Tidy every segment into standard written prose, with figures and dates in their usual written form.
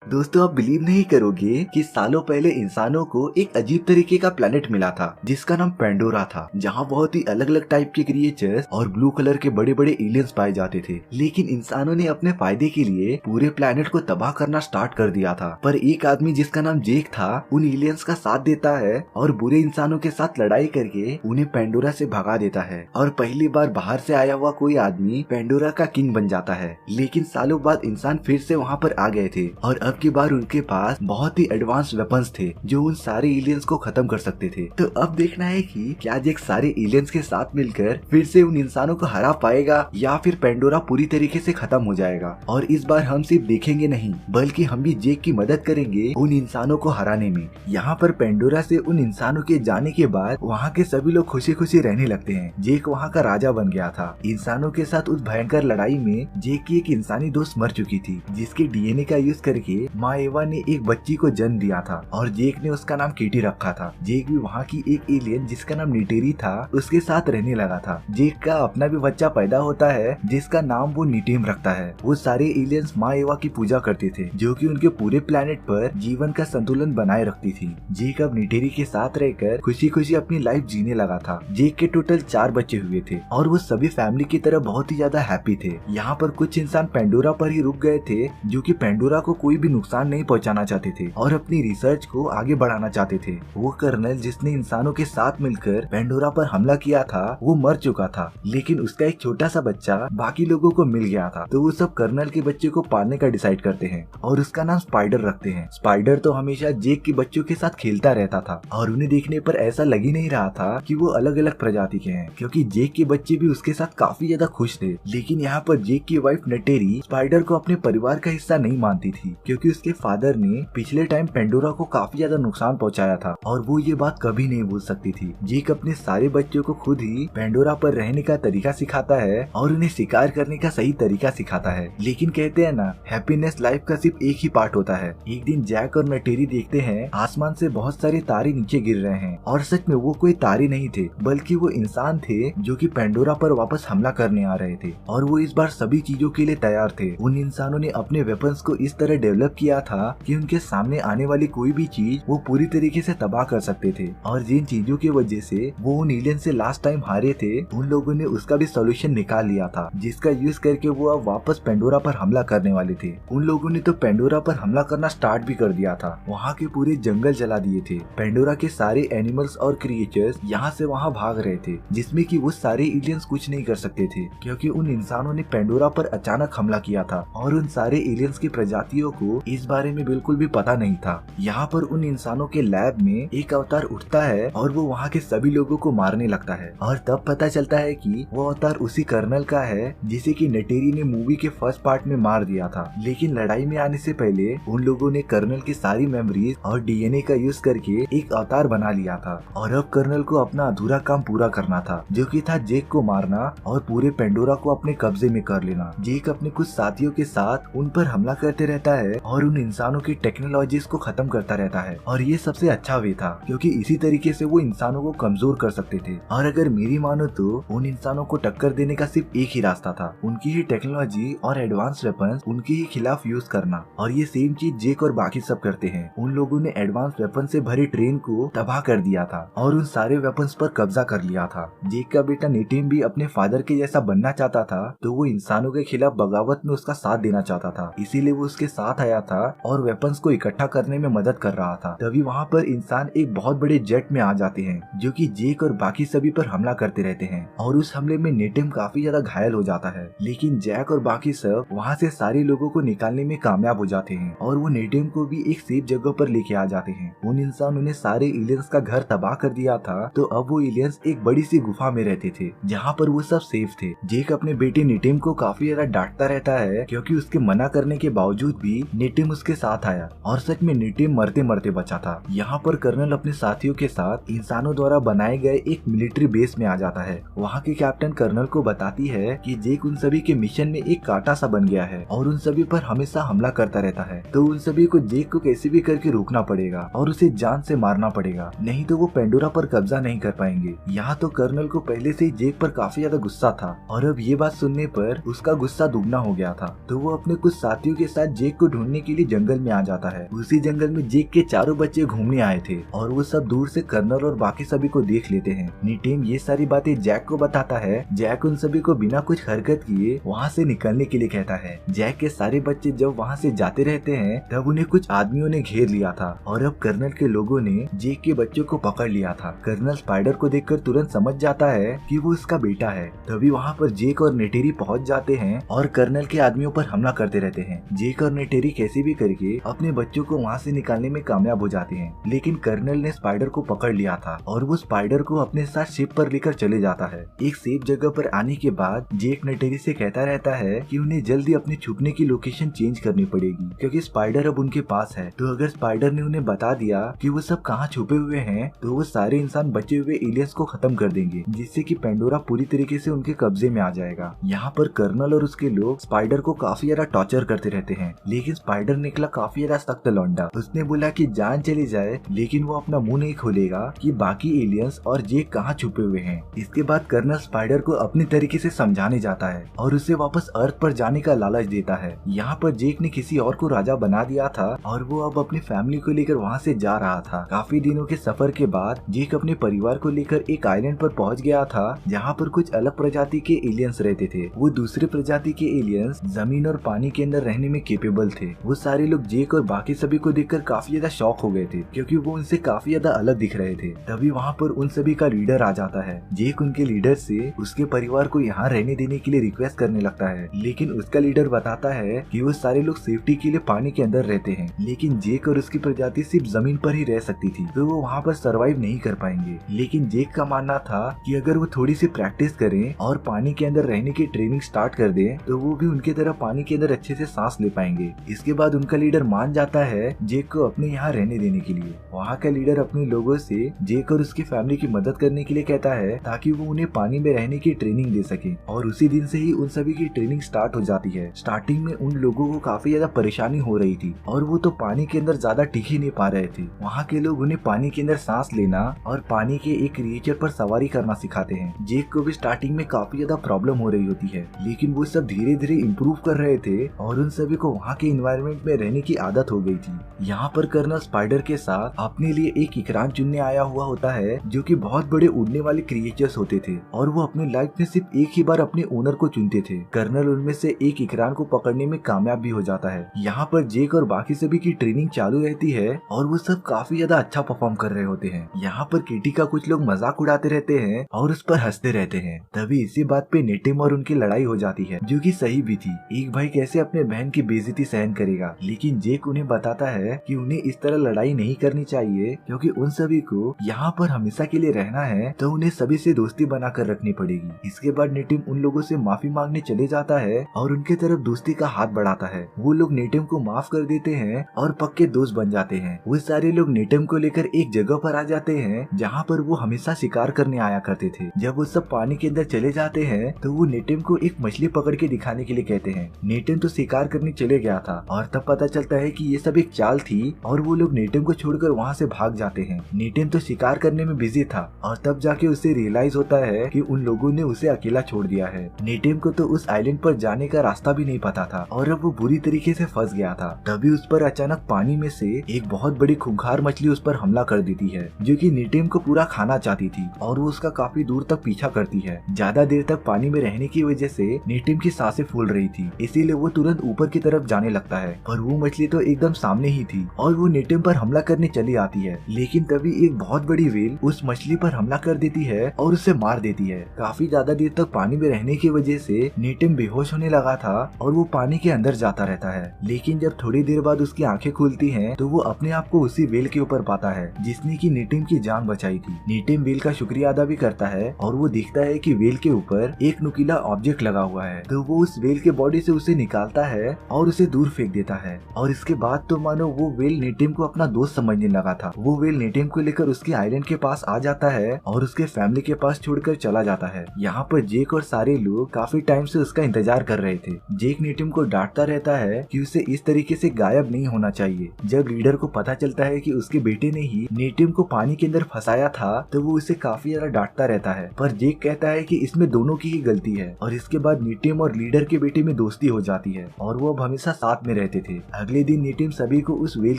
दोस्तों, आप बिलीव नहीं करोगे कि सालों पहले इंसानों को एक अजीब तरीके का प्लेनेट मिला था जिसका नाम पेंडोरा था, जहाँ बहुत ही अलग अलग टाइप के क्रिएचर्स और ब्लू कलर के बड़े बड़े एलियंस पाए जाते थे। लेकिन इंसानों ने अपने फायदे के लिए पूरे प्लेनेट को तबाह करना स्टार्ट कर दिया था। पर एक आदमी जिसका नाम जेक था उन एलियंस का साथ देता है और बुरे इंसानों के साथ लड़ाई करके उन्हें पेंडोरा से भगा देता है और पहली बार बाहर से आया हुआ कोई आदमी पेंडोरा का किंग बन जाता है। लेकिन सालों बाद इंसान फिर से वहाँ पर आ गए थे और अब की बार उनके पास बहुत ही एडवांस वेपन्स थे जो उन सारे एलियंस को खत्म कर सकते थे। तो अब देखना है कि क्या जेक सारे एलियंस के साथ मिलकर फिर से उन इंसानों को हरा पाएगा या फिर पेंडोरा पूरी तरीके से खत्म हो जाएगा। और इस बार हम सिर्फ देखेंगे नहीं बल्कि हम भी जेक की मदद करेंगे उन इंसानों को हराने में। यहाँ पर पेंडोरा से उन इंसानों के जाने के बाद वहाँ के सभी लोग खुशी खुशी रहने लगते हैं। जेक वहाँ का राजा बन गया था। इंसानों के साथ उस भयंकर लड़ाई में जेक की एक इंसानी दोस्त मर चुकी थी जिसके डीएनए का यूज करके माँ एवा ने एक बच्ची को जन्म दिया था और जेक ने उसका नाम केटी रखा था। जेक भी वहाँ की एक एलियन जिसका नाम नीटेरी था उसके साथ रहने लगा था। जेक का अपना भी बच्चा पैदा होता है जिसका नाम वो नीटेम रखता है। वो सारे एलियंस माँ एवा की पूजा करते थे जो कि उनके पूरे प्लेनेट पर जीवन का संतुलन बनाए रखती थी। जेक अब नीटेरी के साथ रहकर खुशी खुशी अपनी लाइफ जीने लगा था। जेक के टोटल 4 बच्चे हुए थे और वो सभी फैमिली की तरह बहुत ही ज्यादा हैप्पी थे। यहाँ पर कुछ इंसान पेंडोरा पर ही रुक गए थे जो कि पेंडोरा को कोई भी नुकसान नहीं पहुंचाना चाहते थे और अपनी रिसर्च को आगे बढ़ाना चाहते थे। वो कर्नल जिसने इंसानों के साथ मिलकर पेंडोरा पर हमला किया था वो मर चुका था, लेकिन उसका एक छोटा सा बच्चा बाकी लोगों को मिल गया था। तो वो सब कर्नल के बच्चे को पालने का डिसाइड करते हैं और उसका नाम स्पाइडर रखते हैं। स्पाइडर तो हमेशा जेक के बच्चों के साथ खेलता रहता था और उन्हें देखने पर ऐसा लग ही नहीं रहा था कि वो अलग अलग प्रजाति के हैं, क्योंकि जेक के बच्चे भी उसके साथ काफी ज्यादा खुश थे। लेकिन यहाँ पर जेक की वाइफ नटेरी स्पाइडर को अपने परिवार का हिस्सा नहीं मानती थी, क्योंकि उसके फादर ने पिछले टाइम पेंडोरा को काफी ज्यादा नुकसान पहुंचाया था और वो ये बात कभी नहीं भूल सकती थी। जेक अपने सारे बच्चों को खुद ही पेंडोरा पर रहने का तरीका सिखाता है और उन्हें शिकार करने का सही तरीका सिखाता है। लेकिन कहते हैं ना, हैप्पीनेस लाइफ का सिर्फ एक ही पार्ट होता है। एक दिन जैक और नटेरी देखते हैं आसमान से बहुत सारे तारे नीचे गिर रहे हैं और सच में वो कोई तारे नहीं थे बल्कि वो इंसान थे जो कि पेंडोरा पर वापस हमला करने आ रहे थे और वो इस बार सभी चीजों के लिए तैयार थे। उन इंसानों ने अपने वेपन्स को इस तरह डेवलप किया था कि उनके सामने आने वाली कोई भी चीज वो पूरी तरीके से तबाह कर सकते थे। और जिन चीजों की वजह से वो उन एलियन से लास्ट टाइम हारे थे उन लोगों ने उसका भी सोल्यूशन निकाल लिया था, जिसका यूज करके वो अब वापस पेंडोरा पर हमला करने वाले थे। उन लोगों ने तो पेंडोरा पर हमला करना स्टार्ट भी कर दिया था। वहाँ के पूरे जंगल जला दिए थे। पेंडोरा के सारे एनिमल्स और क्रिएचर्स यहाँ से वहाँ भाग रहे थे, जिसमें कि वो सारे एलियंस कुछ नहीं कर सकते थे क्योंकि उन इंसानों ने पेंडोरा पर अचानक हमला किया था और उन सारे एलियंस की प्रजातियों को इस बारे में बिल्कुल भी पता नहीं था। यहाँ पर उन इंसानों के लैब में एक अवतार उठता है और वो वहाँ के सभी लोगों को मारने लगता है और तब पता चलता है कि वो अवतार उसी कर्नल का है जिसे कि नटेरी ने मूवी के फर्स्ट पार्ट में मार दिया था। लेकिन लड़ाई में आने से पहले उन लोगों ने कर्नल की सारी मेमोरीज और डीएनए का यूज करके एक अवतार बना लिया था और अब कर्नल को अपना अधूरा काम पूरा करना था, जो कि था जेक को मारना और पूरे पेंडोरा को अपने कब्जे में कर लेना। जेक अपने कुछ साथियों के साथ उन पर हमला करते रहता है और उन इंसानों की टेक्नोलॉजीज को खत्म करता रहता है और ये सबसे अच्छा वे था क्योंकि इसी तरीके से वो इंसानों को कमजोर कर सकते थे। और अगर मेरी मानो तो उन इंसानों को टक्कर देने का सिर्फ एक ही रास्ता था, उनकी ही टेक्नोलॉजी और एडवांस वेपन्स उनके ही खिलाफ यूज करना। और ये सेम चीज जेक और बाकी सब करते हैं। उन लोगों ने एडवांस वेपन से भरी ट्रेन को तबाह कर दिया था और उन सारे वेपन्स पर कब्जा कर लिया था। जेक का बेटा नीटिम भी अपने फादर के जैसा बनना चाहता था, तो वो इंसानों के खिलाफ बगावत में उसका साथ देना चाहता था, इसीलिए वो उसके साथ आया था और वेपन्स को इकट्ठा करने में मदद कर रहा था। तभी वहाँ पर इंसान एक बहुत बड़े जेट में आ जाते हैं जो कि जेक और बाकी सभी पर हमला करते रहते हैं और उस हमले में नेटिम काफी ज्यादा घायल हो जाता है। लेकिन जैक और बाकी सब वहाँ से सारे लोगों को निकालने में कामयाब हो जाते हैं और वो नेटिम को भी एक सेफ जगह पर लेके आ जाते हैं। उन इंसानों ने सारे एलियंस का घर तबाह कर दिया था, तो अब वो एलियंस एक बड़ी सी गुफा में रहते थे जहाँ पर वो सब सेफ थे। जेक अपने बेटे नेटिम को काफी ज्यादा डांटता रहता है क्योंकि उसके मना करने के बावजूद भी नेटिम उसके साथ आया और सच में नेटिम मरते मरते बचा था। यहाँ पर कर्नल अपने साथियों के साथ इंसानों द्वारा बनाए गए एक मिलिट्री बेस में आ जाता है। वहाँ के कैप्टन कर्नल को बताती है कि जेक उन सभी के मिशन में एक कांटा सा बन गया है और उन सभी पर हमेशा हमला करता रहता है, तो उन सभी को जेक को कैसे भी करके रोकना पड़ेगा और उसे जान से मारना पड़ेगा, नहीं तो वो पेंडोरा पर कब्जा नहीं कर पाएंगे। यहाँ तो कर्नल को पहले से ही जेक पर काफी ज्यादा गुस्सा था और अब ये बात सुनने पर उसका गुस्सा दुगना हो गया था, तो वो अपने कुछ साथियों के साथ जेक को ढूंढने के लिए जंगल में आ जाता है। उसी जंगल में जेक के चारों बच्चे घूमने आए थे और वो सब दूर से कर्नल और बाकी सभी को देख लेते हैं। नीटिम ये सारी बातें जैक को बताता है। जैक उन सभी को बिना कुछ हरकत किए वहाँ से निकलने के लिए कहता है। जैक के सारे बच्चे जब वहाँ से जाते रहते हैं तब उन्हें कुछ आदमियों ने घेर लिया था और अब कर्नल के लोगों ने जेक के बच्चों को पकड़ लिया था। कर्नल स्पाइडर को देखकर तुरंत समझ जाता है कि वो उसका बेटा है। तभी वहाँ पर जेक और नेटेरी पहुँच जाते हैं और कर्नल के आदमियों पर हमला करते रहते हैं। जेक और नेटेरी कैसे भी करके अपने बच्चों को वहाँ से निकालने में कामयाब हो जाते हैं, लेकिन कर्नल ने स्पाइडर को पकड़ लिया था और वो स्पाइडर को अपने साथ शिप पर लेकर चले जाता है। एक सेफ जगह पर आने के बाद जेक नेटेरी से कहता रहता है कि उन्हें जल्दी अपने छुपने की लोकेशन चेंज करनी पड़ेगी क्योंकि स्पाइडर अब उनके पास है। तो अगर स्पाइडर ने उन्हें बता दिया कि वो सब कहाँ छुपे हुए हैं तो वो सारे इंसान बचे हुए एलियंस को खत्म कर देंगे, जिससे कि पेंडोरा पूरी तरीके से उनके कब्जे में आ जाएगा। यहाँ पर कर्नल और उसके लोग स्पाइडर को काफी ज्यादा टॉर्चर करते रहते हैं, लेकिन स्पाइडर निकला काफी ज्यादा सख्त लौंडा। उसने बोला कि जान चली जाए लेकिन वो अपना मुंह नहीं खोलेगा कि बाकी एलियंस और जेक कहाँ छुपे हुए हैं। इसके बाद कर्नल स्पाइडर को अपनी तरीके से समझाने जाता है और उसे वापस अर्थ पर जाने का लालच देता है। यहाँ पर जेक ने किसी और को राजा बना दिया था और वो अब अपनी फैमिली को लेकर वहाँ से जा रहा था। काफी दिनों के सफर के बाद जेक अपने परिवार को लेकर एक आइलैंड पर पहुँच गया था जहाँ पर कुछ अलग प्रजाति के एलियंस रहते थे। वो दूसरे प्रजाति के एलियंस जमीन और पानी के अंदर रहने में केपेबल थे। वो सारे लोग जेक और बाकी सभी को देखकर काफी ज्यादा शॉक हो गए थे क्योंकि वो उनसे काफी ज्यादा अलग दिख रहे थे। तभी वहाँ पर उन सभी का लीडर आ जाता है। जेक उनके लीडर से उसके परिवार को यहाँ रहने देने के लिए रिक्वेस्ट करने लगता है, लेकिन उसका लीडर बताता है कि वो सारे लोग सेफ्टी के लिए पानी के अंदर रहते हैं, लेकिन जेक और उसकी प्रजाति सिर्फ जमीन पर ही रह सकती थी तो वो वहाँ पर सरवाइव नहीं कर पाएंगे। लेकिन जेक का मानना था कि अगर वो थोड़ी सी प्रैक्टिस करें और पानी के अंदर रहने की ट्रेनिंग स्टार्ट कर दें तो वो भी उनकी तरह पानी के अंदर अच्छे से सांस ले पाएंगे। इसके बाद उनका लीडर मान जाता है जेक को अपने यहाँ रहने देने के लिए। वहाँ का लीडर अपने लोगों से जेक और उसकी फैमिली की मदद करने के लिए कहता है ताकि वो उन्हें पानी में रहने की ट्रेनिंग दे सके और उसी दिन से ही उन सभी की ट्रेनिंग स्टार्ट हो जाती है। स्टार्टिंग में उन लोगों को काफी ज्यादा परेशानी हो रही थी और वो तो पानी के अंदर ज्यादा टिक ही नहीं पा रहे थे। वहाँ के लोग उन्हें पानी के अंदर सांस लेना और पानी के एक क्रिएचर पर सवारी करना सिखाते हैं। जेक को भी स्टार्टिंग में काफी ज्यादा प्रॉब्लम हो रही होती है, लेकिन वो सब धीरे धीरे इम्प्रूव कर रहे थे और उन सभी को वहाँ के इन्वायरमेंट में रहने की आदत हो गई थी। यहाँ पर कर्नल स्पाइडर के साथ अपने लिए एक इकरान चुनने आया हुआ होता है जो कि बहुत बड़े उड़ने वाले क्रिएचर्स होते थे और वो अपनी लाइफ में सिर्फ एक ही बार अपने ओनर को चुनते थे। कर्नल उनमें से एक इकरान को पकड़ने में कामयाब भी हो जाता है। यहाँ पर जेक और बाकी सभी की ट्रेनिंग चालू रहती है और वो सब काफी ज्यादा अच्छा परफॉर्म कर रहे होते हैं। यहाँ पर किटी का कुछ लोग मजाक उड़ाते रहते हैं और उस पर हंसते रहते हैं। तभी इसी बात पे नेटिम और उनकी लड़ाई हो जाती है जो कि सही भी थी। एक भाई कैसे अपने बहन की बेइज्जती सहन करेगा, लेकिन जेक उन्हें बताता है कि उन्हें इस तरह लड़ाई नहीं करनी चाहिए क्योंकि उन सभी को यहाँ पर हमेशा के लिए रहना है तो उन्हें सभी से दोस्ती बनाकर रखनी पड़ेगी। इसके बाद नेटिम उन लोगों से माफी मांगने चले जाता है और उनके तरफ दोस्ती का हाथ बढ़ाता है। वो लोग नेटिम को माफ कर देते हैं और पक्के दोस्त बन जाते हैं। वो सारे लोग नेटिम को लेकर एक जगह पर आ जाते हैं जहाँ पर वो हमेशा शिकार करने आया करते थे। जब वो सब पानी के अंदर चले जाते हैं तो वो नेटिम को एक मछली पकड़ के दिखाने के लिए कहते हैं। नेटिम तो शिकार करने चले गया था और तब पता चलता है कि ये सब एक चाल थी और वो लोग नेटिम को छोड़कर वहाँ से भाग जाते हैं। नेटिम तो शिकार करने में बिजी था और तब जाके उसे रियलाइज होता है कि उन लोगों ने उसे अकेला छोड़ दिया है। नेटिम को तो उस आइलैंड पर जाने का रास्ता भी नहीं पता था और अब वो बुरी तरीके से फंस गया था। तभी उस पर अचानक पानी में से एक बहुत बड़ी खूंखार मछली उस पर हमला कर देती है जो कि नेटिम को पूरा खाना चाहती थी और वो उसका काफी दूर तक पीछा करती है। ज्यादा देर तक पानी में रहने की वजह से नेटिम की सांसें फूल रही थी, इसीलिए वो तुरंत ऊपर की तरफ जाने लगता है पर वो मछली तो एकदम सामने ही थी और वो नेटिम पर हमला करने चली आती है। लेकिन तभी एक बहुत बड़ी व्हेल उस मछली पर हमला कर देती है और उसे मार देती है। काफी ज्यादा देर तक पानी में रहने की वजह से नेटिम बेहोश होने लगा था और वो पानी के अंदर जाता रहता है। लेकिन जब थोड़ी देर बाद उसकी आंखें खुलती हैं तो वो अपने आप को उसी व्हेल के ऊपर पाता है जिसने की नेटिम की जान बचाई थी। नेटिम व्हेल का शुक्रिया अदा भी करता है और वो देखता है कि व्हेल के ऊपर एक नुकीला ऑब्जेक्ट लगा हुआ है तो वो उस व्हेल के बॉडी से उसे निकालता है और उसे दूर फेंक देता है। और इसके बाद तो मानो वो व्हेल नेटिम को अपना दोस्त समझने लगा था। वो व्हेल नेटिम को लेकर उसके आइलैंड के पास आ जाता है और उसके फैमिली के पास छोड़कर चला जाता है। यहाँ पर जेक और सारे लोग काफी टाइम से उसका इंतजार कर रहे थे। जेक नेटिम को डांटता रहता है कि उसे इस तरीके से गायब नहीं होना चाहिए। जब लीडर को पता चलता है कि उसके बेटे ने ही नेटिम को पानी के अंदर फंसाया था तो वो उसे काफी ज्यादा डांटता रहता है, पर जेक कहता है कि इसमें दोनों की ही गलती है। और इसके बाद नेटिम और लीडर के बेटे में दोस्ती हो जाती है और वो अब हमेशा साथ में रहते थे। अगले दिन नेटिम सभी को उस व्हेल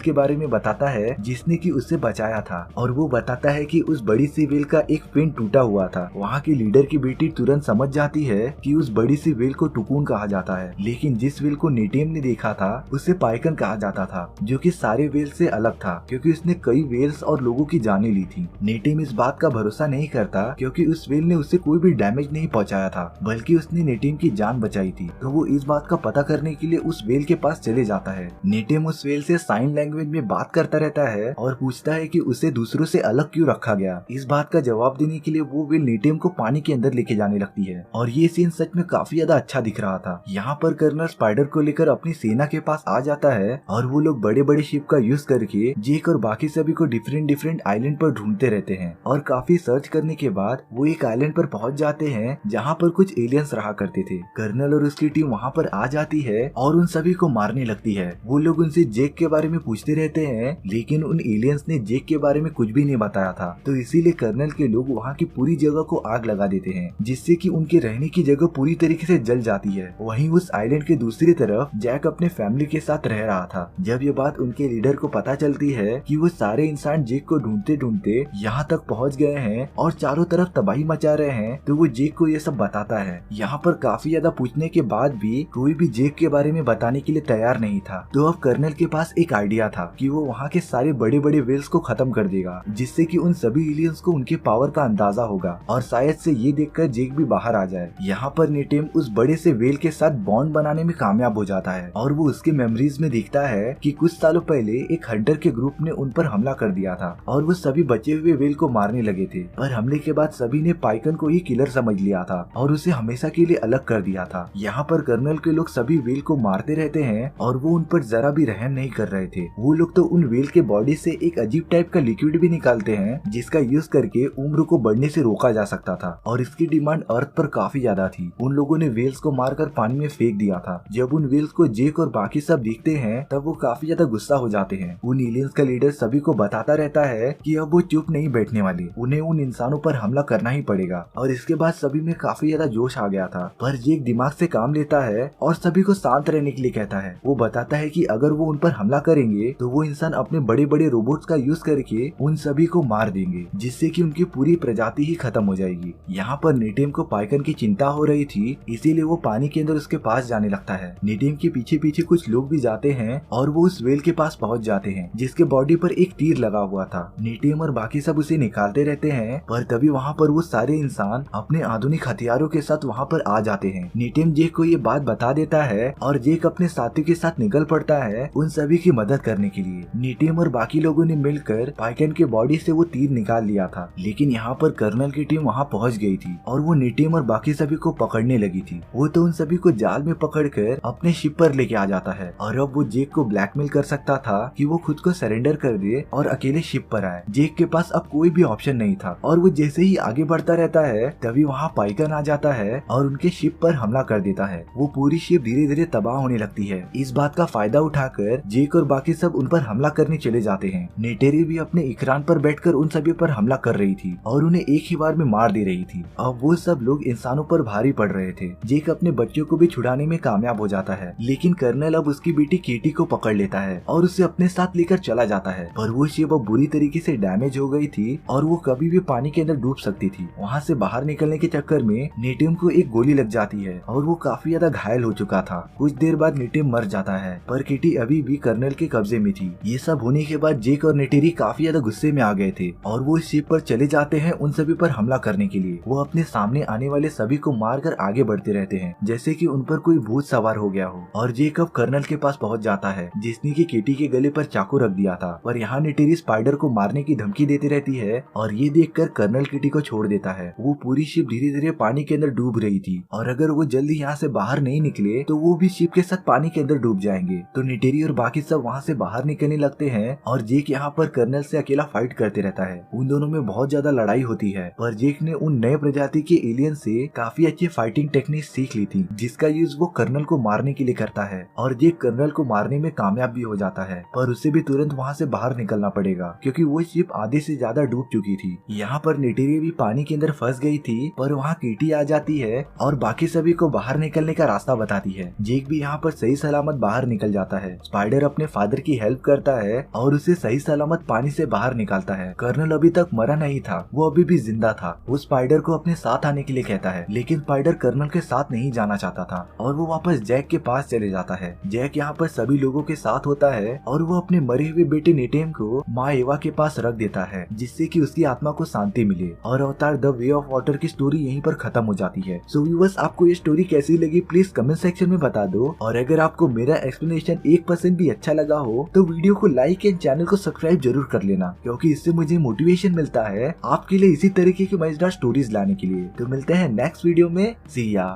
के बारे में बताता है जिसने कि उससे बचाया था, और वो बताता है कि उस बड़ी सी व्हेल का एक फिन टूटा हुआ था। वहाँ की लीडर की बेटी तुरंत समझ जाती है कि उस बड़ी सी व्हेल को टुकुन कहा जाता है, लेकिन जिस व्हेल को नेटिम ने देखा था उसे पाइकन कहा जाता था, जो कि सारे व्हेल से अलग था क्योंकि उसने कई व्हेल्स और लोगों की जानें ली थी। नेटिम इस बात का भरोसा नहीं करता क्योंकि उस व्हेल ने उसे कोई भी डैमेज नहीं पहुंचाया था, बल्कि उसने नेटिम की जान बचाई थी। तो वो इस बात का पता करने के लिए उस व्हेल के पास चले जाता है। नेटिम उस व्हेल से साइन लैंग्वेज में बात करता रहता है और पूछता है कि उसे दूसरों से अलग क्यों रखा गया। इस बात का जवाब देने के लिए वो व्हेल नेटिम को पानी के अंदर लेके जाने लगती है, और ये सीन सच में काफी ज्यादा अच्छा दिख रहा था। यहाँ पर कर्नल स्पाइडर को लेकर अपनी सेना के पास आ जाता है और वो लोग बड़े बड़े शिप का यूज करके जेक और बाकी सभी को डिफरेंट आइलैंड पर ढूंढते रहते हैं, और काफी सर्च करने के बाद वो एक आइलैंड पर पहुंच जाते हैं जहाँ पर कुछ एलियंस रहा करते थे। कर्नल और उसकी टीम वहाँ पर आ जाती है और उन सभी को मारने लगती है। वो लोग उनसे जेक के बारे में पूछते रहते हैं, लेकिन उन एलियंस ने जेक के बारे में कुछ भी नहीं बताया था, तो इसीलिए कर्नल के लोग वहाँ की पूरी जगह को आग लगा देते हैं, जिससे कि उनके रहने की जगह पूरी तरीके से जल जाती है। वहीं उस आइलैंड के दूसरी तरफ जैक अपने फैमिली के साथ रह रहा था। जब ये बात उनके लीडर को पता चलती है कि वो सारे इंसान जेक को ढूंढते ढूंढते यहाँ तक पहुँच गए हैं और चारों तरफ तबाही मचा रहे हैं, तो वो जेक को ये सब बताता है। यहाँ पर काफी ज्यादा पूछने के बाद भी कोई भी जेक के बारे में बताने के लिए तैयार नहीं था। तो अब कर्नल के पास एक आइडिया था कि वो वहाँ के सारे बड़े बड़े व्हेल्स को खत्म कर देगा, जिससे कि उन सभी एलियंस को उनके पावर का अंदाजा होगा और शायद से ये देखकर जेक भी बाहर आ जाए। यहाँ पर नेटिम उस बड़े से व्हेल के साथ बॉन्ड बनाने में कामयाब हो जाता है, और वो उसके मेमोरीज में देखता है कि कुछ सालों पहले एक हंटर के ग्रुप ने उन पर हमला कर दिया था और वो सभी बचे हुए व्हेल को मारने लगे थे, पर हमले के बाद सभी ने पाइकन को ही किलर समझ लिया था और उसे हमेशा के लिए अलग कर दिया था। यहाँ पर कर्नल के लोग सभी व्हेल को मारते रहते हैं और वो उन पर जरा भी रहम नहीं कर रहे थे। वो लोग तो उन व्हेल के बॉडी से एक अजीब टाइप का लिक्विड भी निकालते हैं, जिसका यूज करके उम्र को बढ़ने से रोका जा सकता था, और इसकी डिमांड अर्थ पर काफी ज्यादा थी। उन लोगों ने व्हेल्स को मारकर पानी में फेंक दिया था। जब उन व्हेल्स को जेक और बाकी सब दिखते हैं तब वो काफी ज्यादा गुस्सा हो जाते हैं। उन एलियंस का लीडर सभी को बताता रहता है कि अब वो चुप नहीं बैठने वाले, उन्हें उन इंसानों पर हमला करना ही पड़ेगा। और इसके बाद सभी में काफी ज्यादा जोश आ गया था, पर जेक दिमाग से काम लेता है और सभी को शांत रहने के लिए कहता है। वो बताता है कि अगर वो उन पर हमला करेंगे तो वो इंसान अपने बड़े बड़े रोबोट्स का यूज करके उन सभी को मार देंगे, जिससे कि उनकी पूरी प्रजाति ही खत्म हो जाएगी। यहाँ पर नेटिम को पाइकन की चिंता हो रही थी, इसीलिए वो पानी के अंदर उसके पास जाने लगता है। नेटिम के पीछे पीछे कुछ लोग भी जाते हैं और वो उस व्हेल के पास पहुँच जाते हैं, जिसके बॉडी पर एक तीर लगा हुआ था। नेटिम और बाकी सब उसे निकालते रहते हैं, पर तभी वहाँ पर वो सारे इंसान अपने आधुनिक हथियारों के साथ वहाँ पर आ जाते हैं। नेटिम जेक को ये बात बता देता है और जेक अपने साथियों के साथ निकल पड़ता है उन सभी की मदद करने के लिए। नेटिम और बाकी लोगों ने मिलकर पाइकन के बॉडी से वो तीर निकाल लिया था, लेकिन यहाँ पर कर्नल की टीम वहाँ पहुँच गई थी और वो नेटिम और बाकी सभी को पकड़ने लगी थी। वो तो उन सभी को जाल में पकड़कर अपने शिप पर लेके आ जाता है, और अब वो जेक को ब्लैकमेल कर सकता था कि वो खुद को सरेंडर कर दे और अकेले शिप पर आए। जेक के पास अब कोई भी ऑप्शन नहीं था, और वो जैसे ही आगे बढ़ता रहता है तभी वहाँ पाइकन आ जाता है और उनके शिप पर हमला कर देता है। वो पूरी शिप धीरे धीरे तबाह होने लगती है। इस बात का फायदा उठाकर जेक और बाकी सब उन पर हमला करने चले जाते हैं। नेटेरी भी अपने इकरान पर बैठकर उन सभी पर हमला कर रही थी और उन्हें एक ही बार में मार दे रही थी। अब वो सब लोग इंसानों पर भारी पड़ रहे थे। जेक अपने बच्चों को भी छुड़ाने में कामयाब हो जाता है, लेकिन कर्नल अब उसकी बेटी केटी को पकड़ लेता है और उसे अपने साथ लेकर चला जाता है। पर वो शिप अब बुरी तरीके से डैमेज हो गई थी और वो कभी भी पानी के अंदर डूब सकती थी। वहाँ से बाहर निकलने के चक्कर में नेटिम को एक गोली लग जाती है और वो काफी ज्यादा घायल हो चुका था। कुछ देर बाद नेटिम मर जाता है, पर केटी अभी भी कर्नल के कब्जे में थी। ये सब होने के बाद जेक और नेटेरी काफी ज्यादा गुस्से में आ गए थे और वो इस शिप पर चले जाते हैं उन सभी पर हमला करने के लिए। वो अपने सामने आने वाले सभी को मारकर आगे बढ़ते रहते हैं, जैसे कि उन पर कोई भूत सवार हो गया हो। और जेक अब कर्नल के पास पहुंच जाता है, जिसने की केटी के गले पर चाकू रख दिया था। पर यहाँ नेटेरी स्पाइडर को मारने की धमकी देती रहती है और ये देखकर कर्नल केटी को छोड़ देता है। वो पूरी शिप धीरे धीरे पानी के अंदर डूब रही थी और अगर वो जल्दी यहाँ से बाहर नहीं निकले तो वो भी शिप के साथ पानी के अंदर डूब जाएंगे। तो नेटेरी और बाकी सब वहाँ से बाहर निकलने लगते हैं और जेक यहाँ पर कर्नल से अकेला फाइट करते रहता है। उन दोनों में बहुत ज्यादा लड़ाई होती है, पर जेक ने उन नए प्रजाति के एलियन से काफी अच्छी फाइटिंग टेक्निक सीख ली थी, जिसका यूज वो कर्नल को मारने के लिए करता है। और जेक कर्नल को मारने में कामयाब भी हो जाता है, पर उसे भी तुरंत वहाँ से बाहर निकलना पड़ेगा क्योंकि वो शिप आधे से ज्यादा डूब चुकी थी। यहाँ पर नेटेरी भी पानी के अंदर फंस गई थी, पर वहाँ केटी आ जाती है और बाकी सभी को बाहर निकलने का रास्ता बताती है। जेक भी यहाँ पर सही सलामत सलामत बाहर निकल जाता है। स्पाइडर अपने फादर की हेल्प करता है और उसे सही सलामत पानी से बाहर निकालता है। कर्नल अभी तक मरा नहीं था, वो अभी भी जिंदा था। वो स्पाइडर को अपने साथ आने के लिए कहता है, लेकिन स्पाइडर कर्नल के साथ नहीं जाना चाहता था और वो वापस जैक के पास चले जाता है। जैक यहाँ पर सभी लोगों के साथ होता है और वो अपने मरे हुए बेटे नेटेम को माँ एवा के पास रख देता है, जिससे कि उसकी आत्मा को शांति मिले। और अवतार द वे ऑफ वाटर की स्टोरी यहीं पर खत्म हो जाती है। सो व्यूअर्स, आपको ये स्टोरी कैसी लगी प्लीज कमेंट सेक्शन में बता दो। और अगर आपको मेरा एक्सप्लेनेशन 1% भी अच्छा लगा हो तो वीडियो को लाइक एंड चैनल को सब्सक्राइब जरूर कर लेना, क्योंकि इससे मुझे मोटिवेशन मिलता है आपके लिए इसी तरीके की मजेदार स्टोरीज लाने के लिए। तो मिलते हैं नेक्स्ट वीडियो में। सी या।